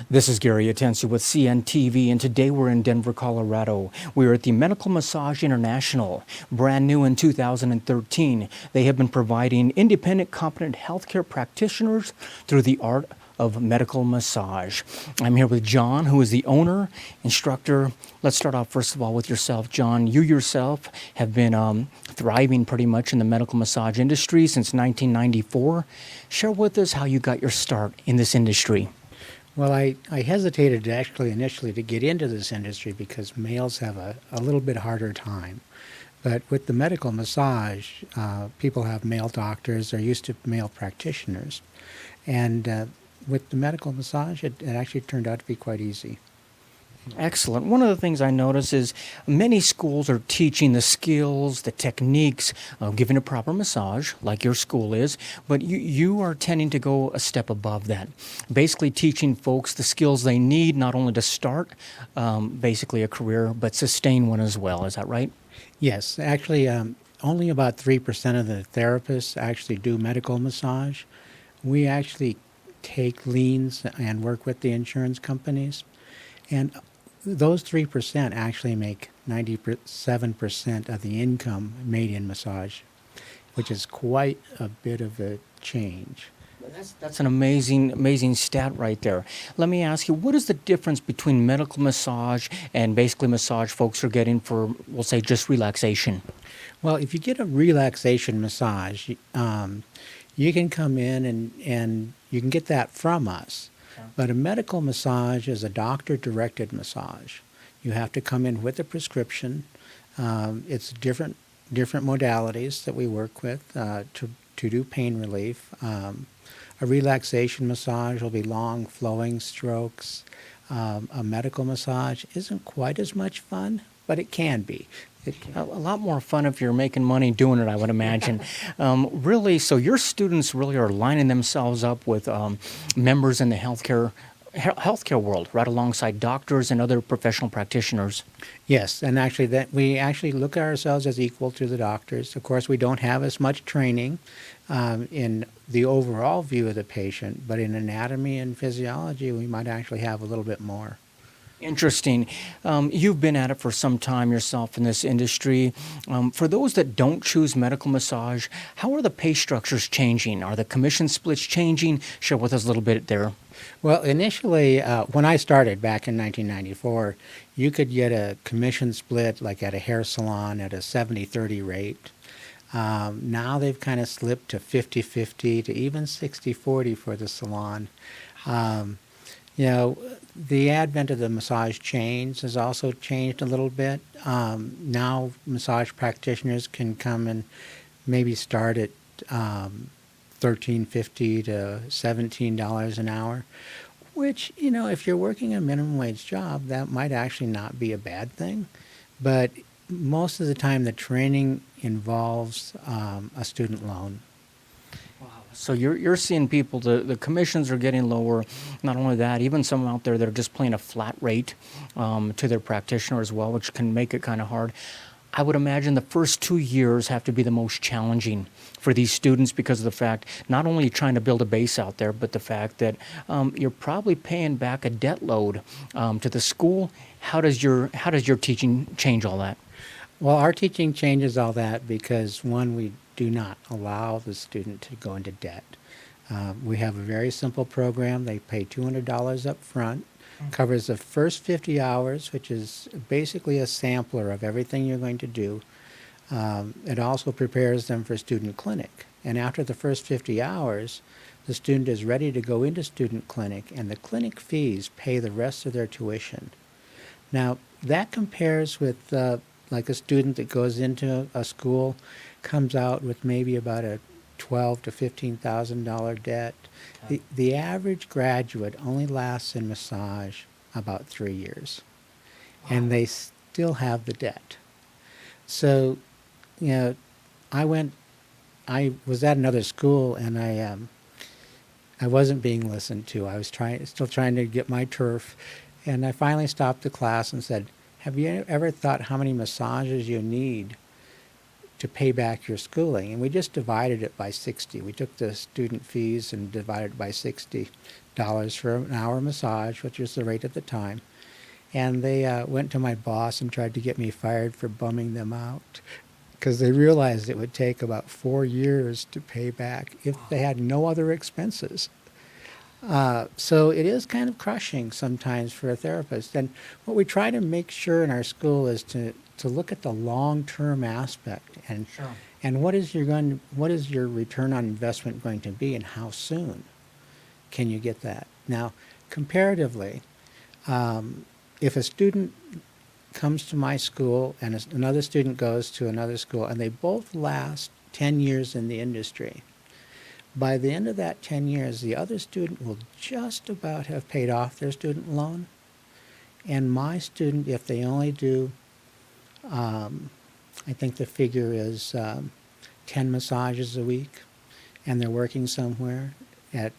This is Gary Atensi with CNTV, and today we're in Denver, Colorado. We're at the Medical Massage International. Brand new in 2013, they have been providing independent, competent healthcare practitioners through the art of medical massage. I'm here with John, who is the owner, instructor. Let's start off first of all with yourself, John. You yourself have been thriving pretty much in the medical massage industry since 1994. Share with us how you got your start in this industry. Well, I hesitated actually initially to get into this industry because males have a little bit harder time. But with the medical massage, people have male doctors, they're used to male practitioners. And with the medical massage, it actually turned out to be quite easy. Excellent. One of the things I notice is many schools are teaching the skills, the techniques of giving a proper massage, like your school is, but you are tending to go a step above that, basically teaching folks the skills they need not only to start basically a career, but sustain one as well. Is that right? Yes, actually, only about 3% of the therapists actually do medical massage. We actually take liens and work with the insurance companies. And those 3% actually make 97% of the income made in massage, which is quite a bit of a change. That's an amazing stat right there. Let me ask you, what is the difference between medical massage and basically massage folks are getting for, we'll say, just relaxation? Well, if you get a relaxation massage, you can come in and you can get that from us. But a medical massage is a doctor-directed massage. You have to come in with a prescription. It's different modalities that we work with to do pain relief. A relaxation massage will be long, flowing strokes. A medical massage isn't quite as much fun, but it can be. A lot more fun if you're making money doing it, I would imagine. Really, so your students really are lining themselves up with members in the healthcare world, right alongside doctors and other professional practitioners. Yes, and actually we actually look at ourselves as equal to the doctors. Of course, we don't have as much training in the overall view of the patient, but in anatomy and physiology, we might actually have a little bit more. Interesting. You've been at it for some time yourself in this industry. For those that don't choose medical massage, how are the pay structures changing? Are the commission splits changing? Share with us a little bit there. Well, initially, when I started back in 1994, you could get a commission split like at a hair salon at a 70-30 rate. Now they've kind of slipped to 50-50 to even 60-40 for the salon. You know, the advent of the massage chains has also changed a little bit. Now massage practitioners can come and maybe start at $13.50 to $17 an hour, which, you know, if you're working a minimum wage job, that might actually not be a bad thing. But most of the time the training involves a student loan. So you're seeing people, the commissions are getting lower. Not only that, even some out there that are just paying a flat rate to their practitioner as well, which can make it kind of hard. I would imagine the first 2 years have to be the most challenging for these students because of the fact not only trying to build a base out there, but the fact that you're probably paying back a debt load to the school. How does your teaching change all that? Well, our teaching changes all that because, one, we do not allow the student to go into debt. We have a very simple program. They pay $200 up front, covers the first 50 hours, which is basically a sampler of everything you're going to do. It also prepares them for student clinic. And after the first 50 hours, the student is ready to go into student clinic, and the clinic fees pay the rest of their tuition. Now, that compares with like a student that goes into a school, comes out with maybe about a $12,000 to $15,000 debt. The average graduate only lasts in massage about 3 years, and they still have the debt. So, you know, I was at another school, and I wasn't being listened to. I was still trying to get my turf, and I finally stopped the class and said, "Have you ever thought how many massages you need to pay back your schooling. And we just divided it by 60. We took the student fees and divided it by $60 for an hour massage, which was the rate at the time. And they went to my boss and tried to get me fired for bumming them out because they realized it would take about 4 years to pay back if they had no other expenses. So it is kind of crushing sometimes for a therapist. And what we try to make sure in our school is to look at the long-term aspect and Sure. and what is your return on investment going to be, and how soon can you get that? Now, comparatively, if a student comes to my school and another student goes to another school and they both last 10 years in the industry, by the end of that 10 years, the other student will just about have paid off their student loan. And my student, if they only do, I think the figure is 10 massages a week, and they're working somewhere, and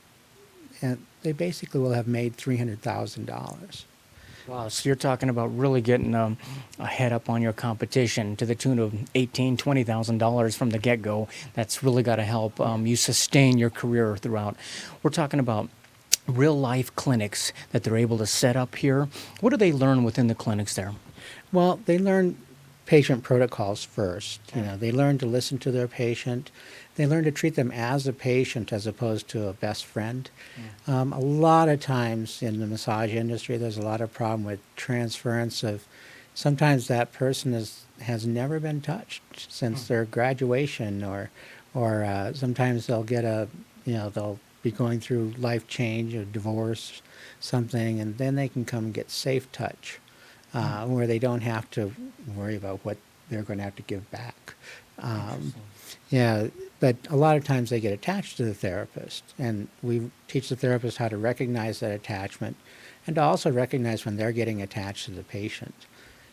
they basically will have made $300,000. Wow, so you're talking about really getting a head up on your competition to the tune of $18,000, $20,000 from the get-go. That's really got to help you sustain your career throughout. We're talking about real-life clinics that they're able to set up here. What do they learn within the clinics there? Well, they learn patient protocols first. They learn to listen to their patient. They learn to treat them as a patient as opposed to a best friend. A lot of times in the massage industry, there's a lot of problem with transference of, sometimes that person has never been touched since their graduation, or sometimes they'll get they'll be going through life change or divorce, something, and then they can come and get safe touch, where they don't have to worry about what they're going to have to give back. Yeah, but a lot of times they get attached to the therapist, and we teach the therapist how to recognize that attachment and to also recognize when they're getting attached to the patient.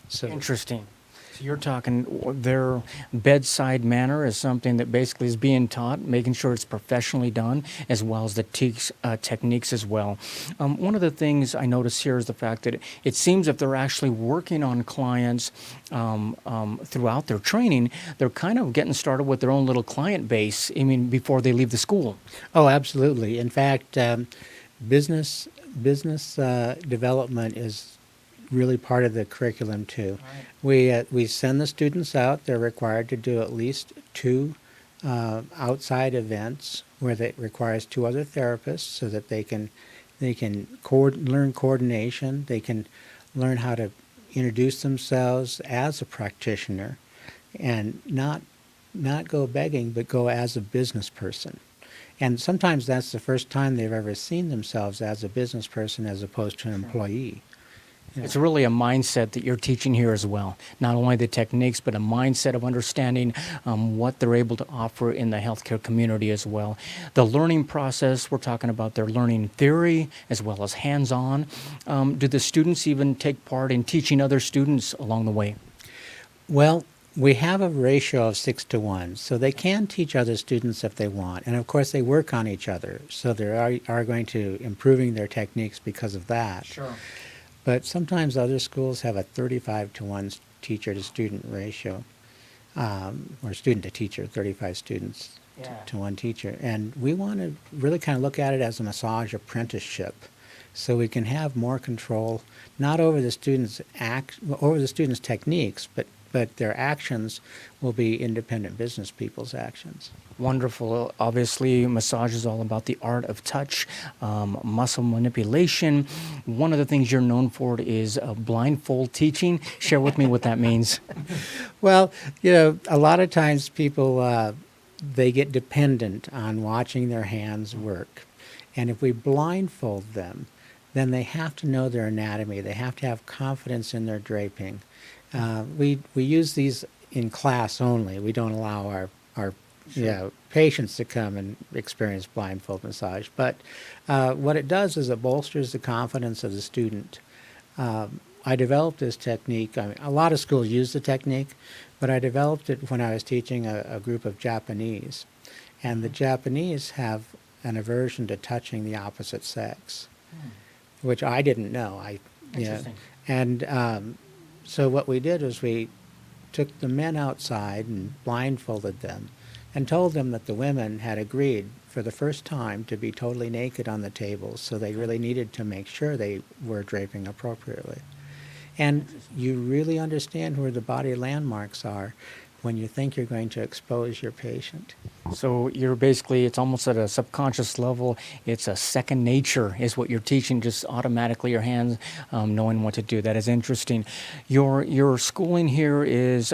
So Interesting. So you're talking their bedside manner is something that basically is being taught, making sure it's professionally done, as well as the techniques as well. One of the things I notice here is the fact that it seems if they're actually working on clients throughout their training, they're kind of getting started with their own little client base, before they leave the school. Oh, absolutely. In fact, business development is really part of the curriculum too. Right. We send the students out. They're required to do at least 2 outside events where it requires 2 other therapists, so that they can learn coordination. They can learn how to introduce themselves as a practitioner, and not go begging, but go as a business person. And sometimes that's the first time they've ever seen themselves as a business person as opposed to an employee. Yeah. It's really a mindset that you're teaching here as well. Not only the techniques, but a mindset of understanding what they're able to offer in the healthcare community as well. The learning process, we're talking about their learning theory as well as hands-on. Do the students even take part in teaching other students along the way? Well, we have a ratio of 6 to 1, so they can teach other students if they want. And of course, they work on each other, so they are going to improving their techniques because of that. Sure. But sometimes other schools have a 35 to 1 teacher to student ratio, or student to teacher, 35 students to 1 teacher. And we want to really kind of look at it as a massage apprenticeship, so we can have more control, not over the students' techniques, but their actions will be independent business people's actions. Wonderful. Obviously, massage is all about the art of touch, muscle manipulation. One of the things you're known for is blindfold teaching. Share with me what that means. Well, a lot of times people, they get dependent on watching their hands work. And if we blindfold them, then they have to know their anatomy. They have to have confidence in their draping. We use these in class only. We don't allow our patients to come and experience blindfold massage. But what it does is it bolsters the confidence of the student. I developed this technique. A lot of schools use the technique, but I developed it when I was teaching a group of Japanese. And the Japanese have an aversion to touching the opposite sex, which I didn't know. Interesting. And so what we did was we took the men outside and blindfolded them and told them that the women had agreed for the first time to be totally naked on the tables, so they really needed to make sure they were draping appropriately. And you really understand where the body landmarks are when you think you're going to expose your patient. So you're basically, it's almost at a subconscious level, it's a second nature is what you're teaching, just automatically your hands knowing what to do. That is interesting. Your schooling here is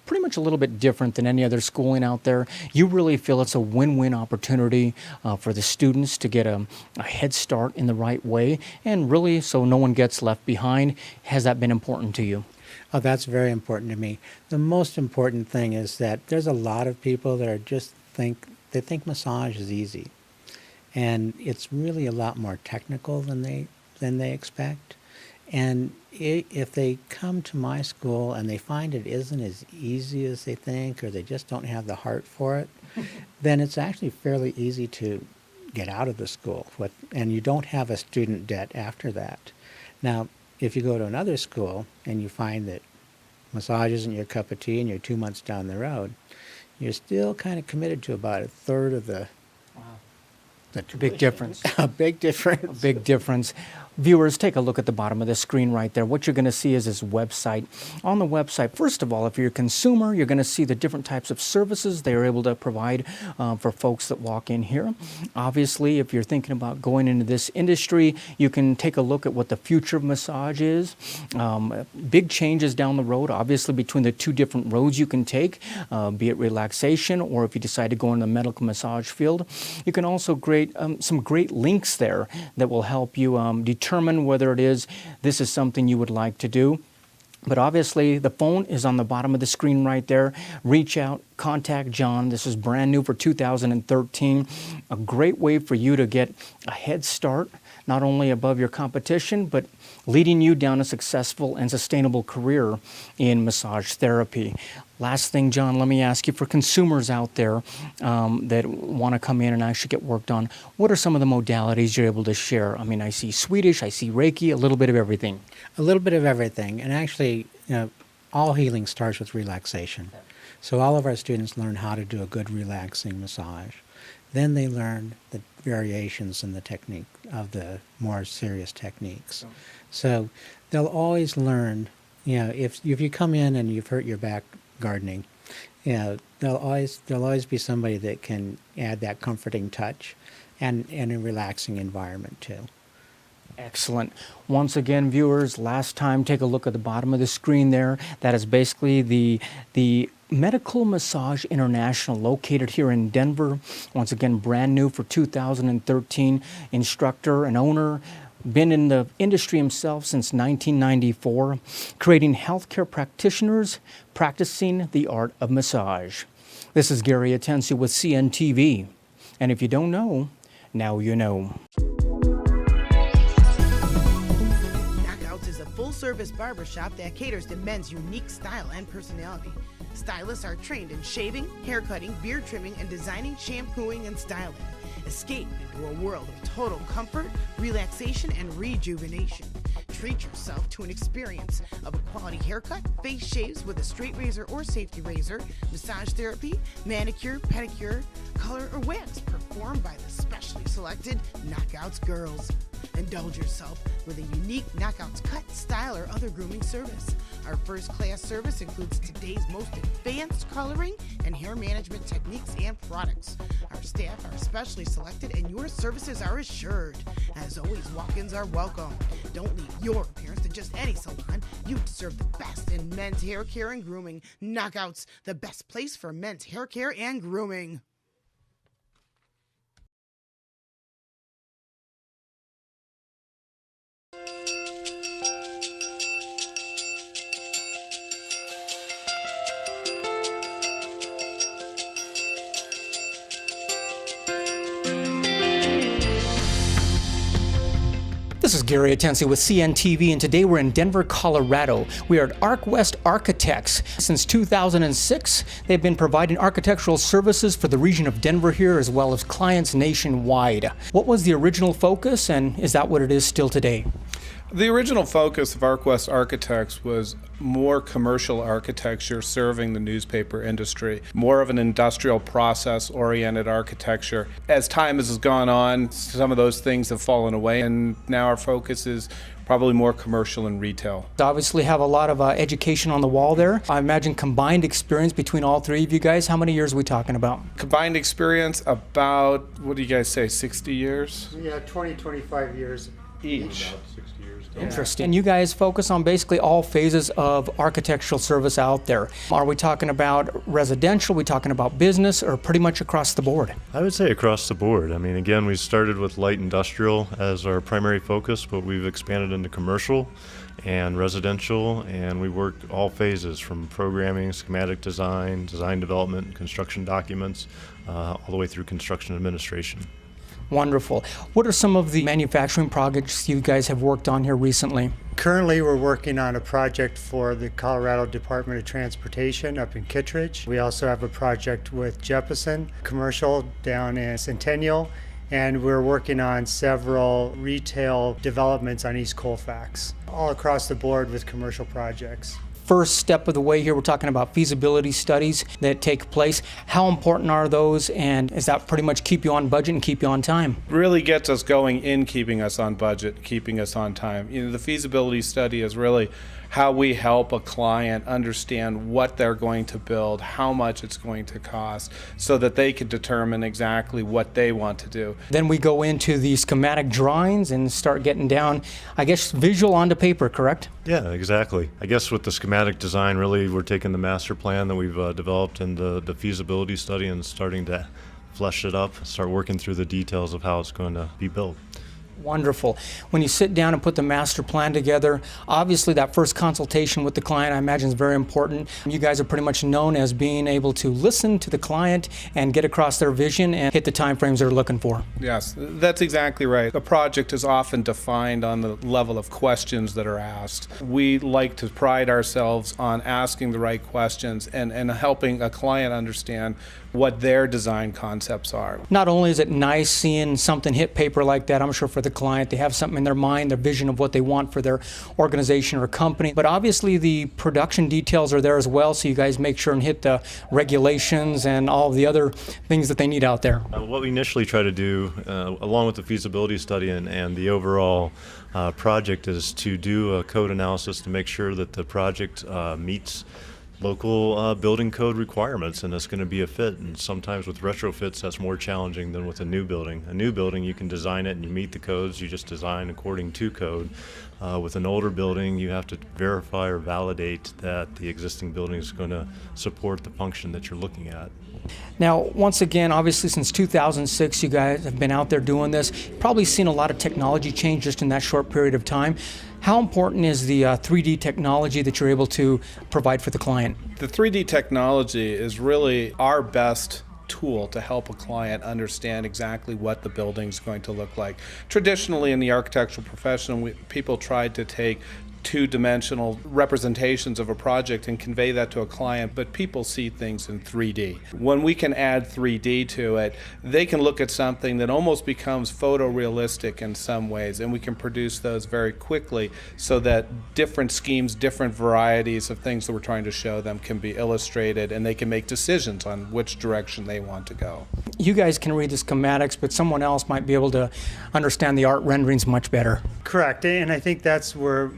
pretty much a little bit different than any other schooling out there. You really feel it's a win-win opportunity for the students to get a head start in the right way, and really so no one gets left behind. Has that been important to you? Oh, that's very important to me. The most important thing is that there's a lot of people that are they think massage is easy, and it's really a lot more technical than they expect. And if they come to my school and they find it isn't as easy as they think, or they just don't have the heart for it, then it's actually fairly easy to get out of the school, and you don't have a student debt after that. Now, if you go to another school and you find that massage isn't your cup of tea and you're 2 months down the road, you're still kind of committed to about a third of the Big difference. A big difference. A big difference. Viewers, take a look at the bottom of the screen right there. What you're going to see is this website. On the website, first of all, if you're a consumer, you're going to see the different types of services they are able to provide for folks that walk in here. Obviously, if you're thinking about going into this industry, you can take a look at what the future of massage is. Big changes down the road, obviously, between the two different roads you can take, be it relaxation or if you decide to go in the medical massage field. You can also create some great links there that will help you determine whether it is this is something you would like to do. But obviously, the phone is on the bottom of the screen right there. Reach out, contact John. This is brand new for 2013. A great way for you to get a head start, not only above your competition, but leading you down a successful and sustainable career in massage therapy. Last thing, John, let me ask you, for consumers out there that want to come in and actually get worked on, what are some of the modalities you're able to share? I mean, I see Swedish, I see Reiki, a little bit of everything. A little bit of everything. And actually, all healing starts with relaxation. So all of our students learn how to do a good relaxing massage. Then they learn the variations in the technique of the more serious techniques. So they'll always learn, if you come in and you've hurt your back gardening, there'll always be somebody that can add that comforting touch and a relaxing environment too. Excellent. Once again, viewers, last time, take a look at the bottom of the screen there. That is basically the Medical Massage International, located here in Denver. Once again, brand new for 2013. Instructor and owner, been in the industry himself since 1994, creating healthcare practitioners practicing the art of massage. This is Gary Atensi with CNTV. And if you don't know, now you know. Full-service barbershop that caters to men's unique style and personality. Stylists are trained in shaving, haircutting, beard trimming, and designing, shampooing, and styling. Escape into a world of total comfort, relaxation, and rejuvenation. Treat yourself to an experience of a quality haircut, face shaves with a straight razor or safety razor, massage therapy, manicure, pedicure, color, or wax performed by the specially selected Knockouts girls. Indulge yourself with a unique Knockouts cut, style, or other grooming service. Our first-class service includes today's most advanced coloring and hair management techniques and products. Our staff are specially selected and your services are assured. As always, walk-ins are welcome. Don't leave your appearance to just any salon. You deserve the best in men's hair care and grooming. Knockouts, the best place for men's hair care and grooming. This is Gary Atensi with CNTV, and today we're in Denver, Colorado. We are at Arc West Architects. Since 2006, they've been providing architectural services for the region of Denver here, as well as clients nationwide. What was the original focus, and is that what it is still today? The original focus of ArcWest Architects was more commercial architecture serving the newspaper industry, more of an industrial process-oriented architecture. As time has gone on, some of those things have fallen away, and now our focus is probably more commercial and retail. Obviously have a lot of education on the wall there. I imagine combined experience between all three of you guys. How many years are we talking about? Combined experience, about, what do you guys say, 60 years? Yeah, 25 years. Each. Interesting. And you guys focus on basically all phases of architectural service out there. Are we talking about residential, are we talking about business, or pretty much across the board? I would say across the board. I mean, again, we started with light industrial as our primary focus, but we've expanded into commercial and residential, and we work all phases from programming, schematic design, design development, construction documents, all the way through construction administration. Wonderful. What are some of the manufacturing projects you guys have worked on here recently? Currently, we're working on a project for the Colorado Department of Transportation up in Kittredge. We also have a project with Jeppesen Commercial down in Centennial, and we're working on several retail developments on East Colfax, all across the board with commercial projects. First step of the way here, we're talking about feasibility studies that take place. How important are those, and does that pretty much keep you on budget and keep you on time? Really gets us going in keeping us on budget, keeping us on time. You know, the feasibility study is really how we help a client understand what they're going to build, how much it's going to cost, so that they can determine exactly what they want to do. Then we go into the schematic drawings and start getting down, I guess, visual onto paper, correct? Yeah, exactly. I guess with the schematic design, really, we're taking the master plan that we've developed and the feasibility study and starting to flesh it up, start working through the details of how it's going to be built. Wonderful. When you sit down and put the master plan together, obviously that first consultation with the client, I imagine, is very important. You guys are pretty much known as being able to listen to the client and get across their vision and hit the timeframes they're looking for. Yes, that's exactly right. A project is often defined on the level of questions that are asked. We like to pride ourselves on asking the right questions and helping a client understand what their design concepts are. Not only is it nice seeing something hit paper like that, I'm sure for the client, they have something in their mind, their vision of what they want for their organization or company, but obviously the production details are there as well, so you guys make sure and hit the regulations and all of the other things that they need out there. What we initially try to do, along with the feasibility study and the overall project, is to do a code analysis to make sure that the project meets local building code requirements, and it's going to be a fit. And sometimes with retrofits, that's more challenging than with a new building. A new building, you can design it and you meet the codes, you just design according to code. With an older building, you have to verify or validate that the existing building is going to support the function that you're looking at. Now, once again, obviously since 2006, you guys have been out there doing this. Probably seen a lot of technology change just in that short period of time. How important is the 3D technology that you're able to provide for the client? The 3D technology is really our best tool to help a client understand exactly what the building's going to look like. Traditionally in the architectural profession, people tried to take two-dimensional representations of a project and convey that to a client, but people see things in 3D. When we can add 3D to it, they can look at something that almost becomes photorealistic in some ways, and we can produce those very quickly so that different schemes, different varieties of things that we're trying to show them can be illustrated, and they can make decisions on which direction they want to go. You guys can read the schematics, but someone else might be able to understand the art renderings much better. Correct, and I think that's where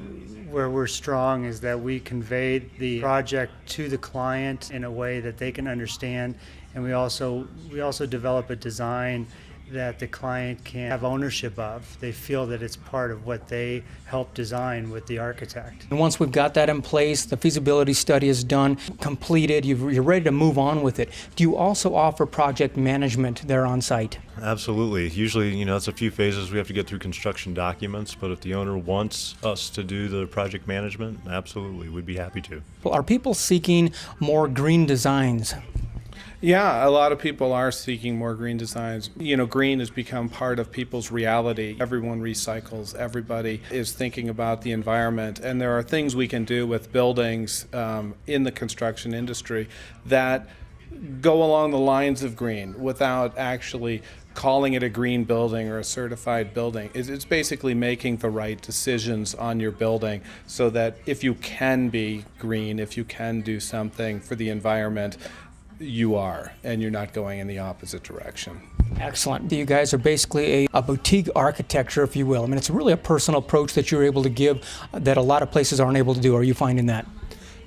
we're strong, is that we convey the project to the client in a way that they can understand, and we also develop a design that the client can have ownership of. They feel that it's part of what they helped design with the architect. And once we've got that in place, the feasibility study is done, completed, you're ready to move on with it. Do you also offer project management there on site? Absolutely. Usually, it's a few phases. We have to get through construction documents, but if the owner wants us to do the project management, absolutely, we'd be happy to. Well, are people seeking more green designs? Yeah, a lot of people are seeking more green designs. Green has become part of people's reality. Everyone recycles. Everybody is thinking about the environment. And there are things we can do with buildings in the construction industry that go along the lines of green without actually calling it a green building or a certified building. It's basically making the right decisions on your building so that if you can be green, if you can do something for the environment, you are, and you're not going in the opposite direction. Excellent. You guys are basically a boutique architecture, if you will. I mean, it's really a personal approach that you're able to give that a lot of places aren't able to do. Are you finding that?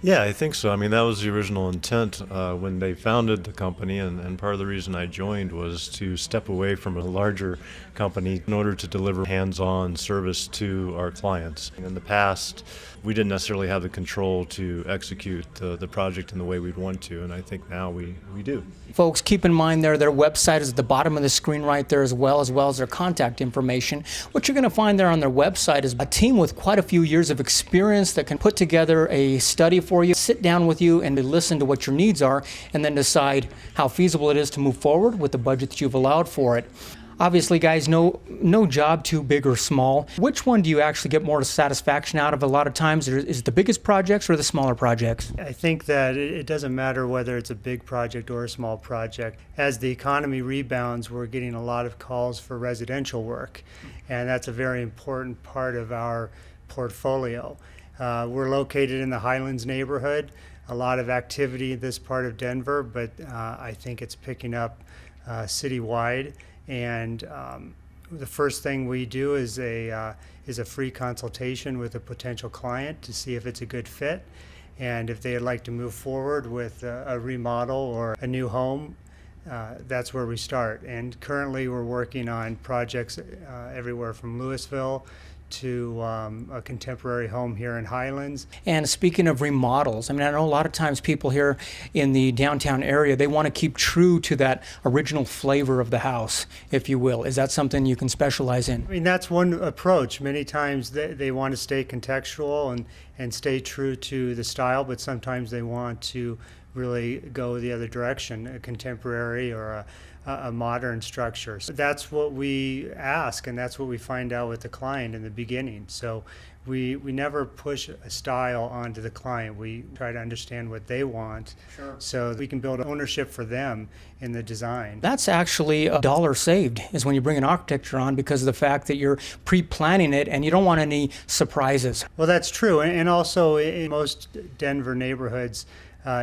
Yeah, I think so. I mean, that was the original intent when they founded the company, and part of the reason I joined was to step away from a larger company in order to deliver hands-on service to our clients. In the past, we didn't necessarily have the control to execute the project in the way we'd want to, and I think now we do. Folks, keep in mind their website is at the bottom of the screen right there as well as their contact information. What you're going to find there on their website is a team with quite a few years of experience that can put together a study for you, sit down with you and listen to what your needs are, and then decide how feasible it is to move forward with the budget that you've allowed for it. Obviously, guys, no job too big or small. Which one do you actually get more satisfaction out of a lot of times? Is it the biggest projects or the smaller projects? I think that it doesn't matter whether it's a big project or a small project. As the economy rebounds, we're getting a lot of calls for residential work, and that's a very important part of our portfolio. We're located in the Highlands neighborhood, a lot of activity in this part of Denver, but I think it's picking up citywide. And the first thing we do is a free consultation with a potential client to see if it's a good fit, and if they'd like to move forward with a remodel or a new home. That's where we start. And currently we're working on projects everywhere from Louisville to a contemporary home here in Highlands. And speaking of remodels, I mean, I know a lot of times people here in the downtown area, they want to keep true to that original flavor of the house, if you will. Is that something you can specialize in? I mean, that's one approach. Many times they want to stay contextual and stay true to the style, but sometimes they want to really go the other direction, a contemporary or a modern structure. So that's what we ask, and that's what we find out with the client in the beginning. So we never push a style onto the client. We try to understand what they want, so we can build ownership for them in the design. That's actually a dollar saved is when you bring an architecture on, because of the fact that you're pre-planning it and you don't want any surprises. Well, that's true, and also in most Denver neighborhoods,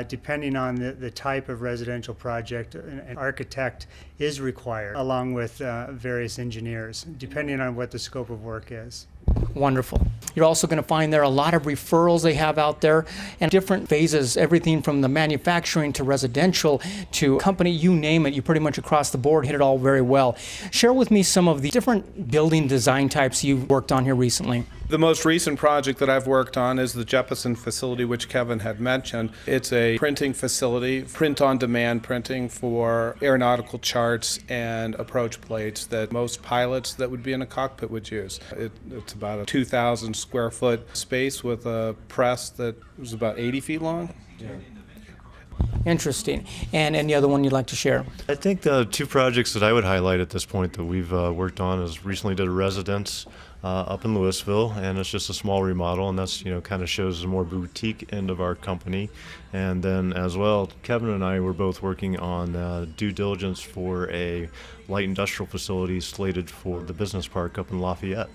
depending on the type of residential project, an architect is required, along with various engineers, depending on what the scope of work is. Wonderful. You're also going to find there a lot of referrals they have out there and different phases, everything from the manufacturing to residential to company, you name it, you pretty much across the board hit it all very well. Share with me some of the different building design types you've worked on here recently. The most recent project that I've worked on is the Jeppesen facility, which Kevin had mentioned. It's a printing facility, print-on-demand printing for aeronautical charts and approach plates that most pilots that would be in a cockpit would use. It's about a 2,000 square foot space with a press that was about 80 feet long. Yeah. Interesting. And any other one you'd like to share? I think the two projects that I would highlight at this point that we've worked on is recently did a residence up in Louisville, and it's just a small remodel, and that's, kind of shows the more boutique end of our company. And then as well, Kevin and I were both working on due diligence for a light industrial facility slated for the business park up in Lafayette.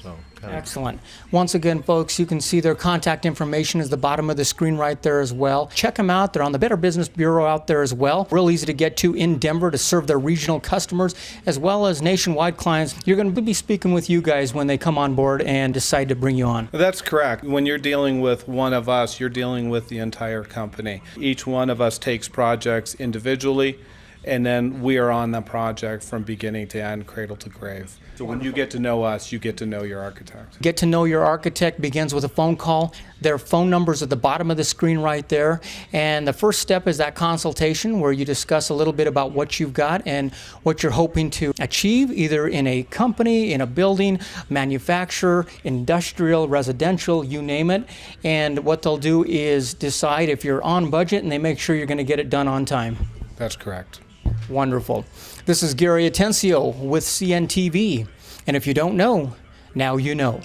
So, excellent. Once again, folks, you can see their contact information is the bottom of the screen right there as well. Check them out. They're on the Better Business Bureau out there as well. Real easy to get to in Denver to serve their regional customers as well as nationwide clients. You're going to be speaking with you guys when they come on board and decide to bring you on. That's correct. When you're dealing with one of us, you're dealing with the entire company. Each one of us takes projects individually, and then we are on the project from beginning to end, cradle to grave. So when you get to know us, you get to know your architect. Get to know your architect begins with a phone call. Their phone number's at the bottom of the screen right there. And the first step is that consultation where you discuss a little bit about what you've got and what you're hoping to achieve, either in a company, in a building, manufacturer, industrial, residential, you name it. And what they'll do is decide if you're on budget, and they make sure you're going to get it done on time. That's correct. Wonderful. This is Gary Atencio with CNTV. And if you don't know, now you know.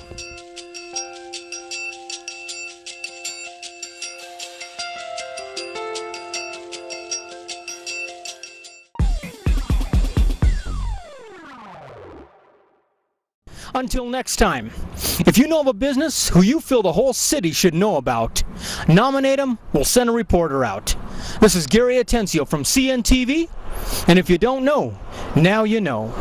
Until next time, if you know of a business who you feel the whole city should know about, nominate them, we'll send a reporter out. This is Gary Atencio from CNTV, and if you don't know, now you know.